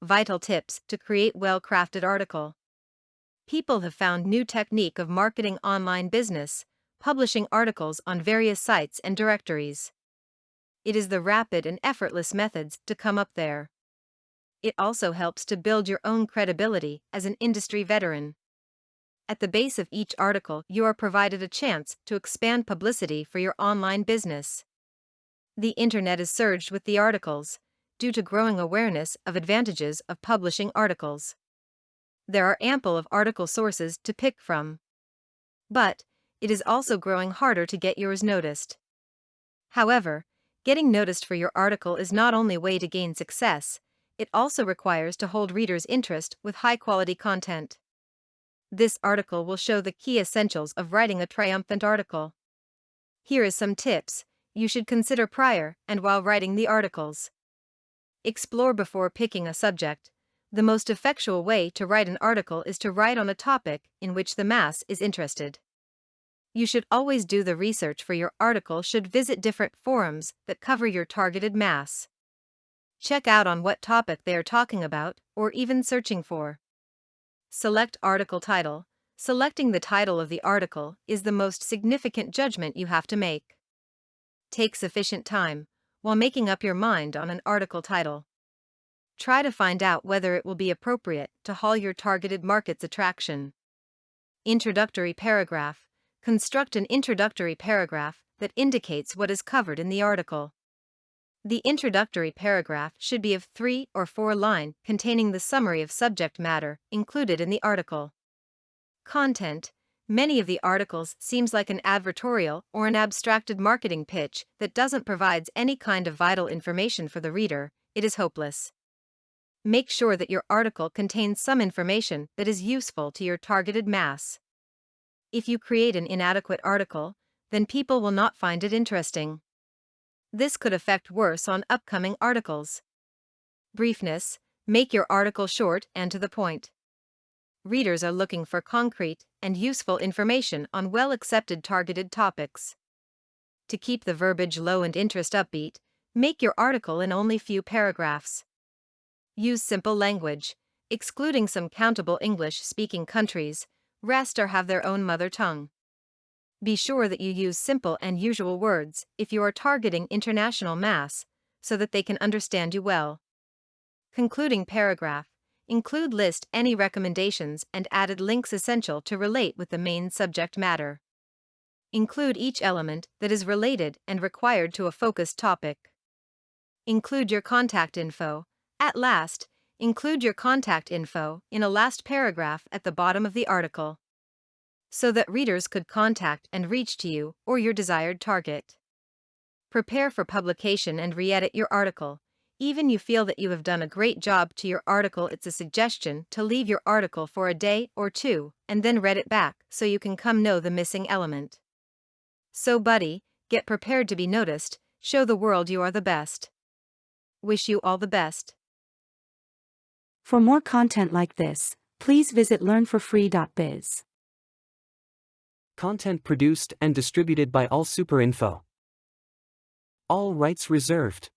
Vital tips to create well-crafted article. People have found new technique of marketing online business, publishing articles on various sites and directories. It is the rapid and effortless methods to come up there. It also helps to build your own credibility as an industry veteran. At the base of each article, you are provided a chance to expand publicity for your online business. The internet is surged with the articles, due to growing awareness of advantages of publishing articles. There are ample of article sources to pick from. But it is also growing harder to get yours noticed. However, getting noticed for your article is not only a way to gain success, it also requires to hold readers' interest with high-quality content. This article will show the key essentials of writing a triumphant article. Here is some tips you should consider prior and while writing the articles. Explore before picking a subject. The most effectual way to write an article is to write on a topic in which the mass is interested. You should always do the research for your article, should visit different forums that cover your targeted mass. Check out on what topic they are talking about or even searching for. Select article title. Selecting the title of the article is the most significant judgment you have to make. Take sufficient time while making up your mind on an article title. Try to find out whether it will be appropriate to haul your targeted market's attraction. Introductory paragraph. Construct an introductory paragraph that indicates what is covered in the article. The introductory paragraph should be of 3 or 4 lines containing the summary of subject matter included in the article. Content. Many of the articles seems like an advertorial or an abstracted marketing pitch that doesn't provide any kind of vital information for the reader. It is hopeless. Make sure that your article contains some information that is useful to your targeted mass. If you create an inadequate article, then people will not find it interesting. This could affect worse on upcoming articles. Briefness. Make your article short and to the point. Readers are looking for concrete and useful information on well-accepted targeted topics. To keep the verbiage low and interest upbeat, make your article in only few paragraphs. Use simple language, excluding some countable English-speaking countries. Rest or have their own mother tongue. Be sure that you use simple and usual words if you are targeting international mass, so that they can understand you well. Concluding paragraph. Include list any recommendations and added links essential to relate with the main subject matter. Include each element that is related and required to a focused topic. Include your contact info. At last, include your contact info in a last paragraph at the bottom of the article, so that readers could contact and reach to you or your desired target. Prepare for publication and re-edit your article. Even you feel that you have done a great job to your article, it's a suggestion to leave your article for a day or two and then read it back so you can know the missing element. So buddy, get prepared to be noticed, show the world you are the best. Wish you all the best. For more content like this, please visit learnforfree.biz. Content produced and distributed by All Super Info. All rights reserved.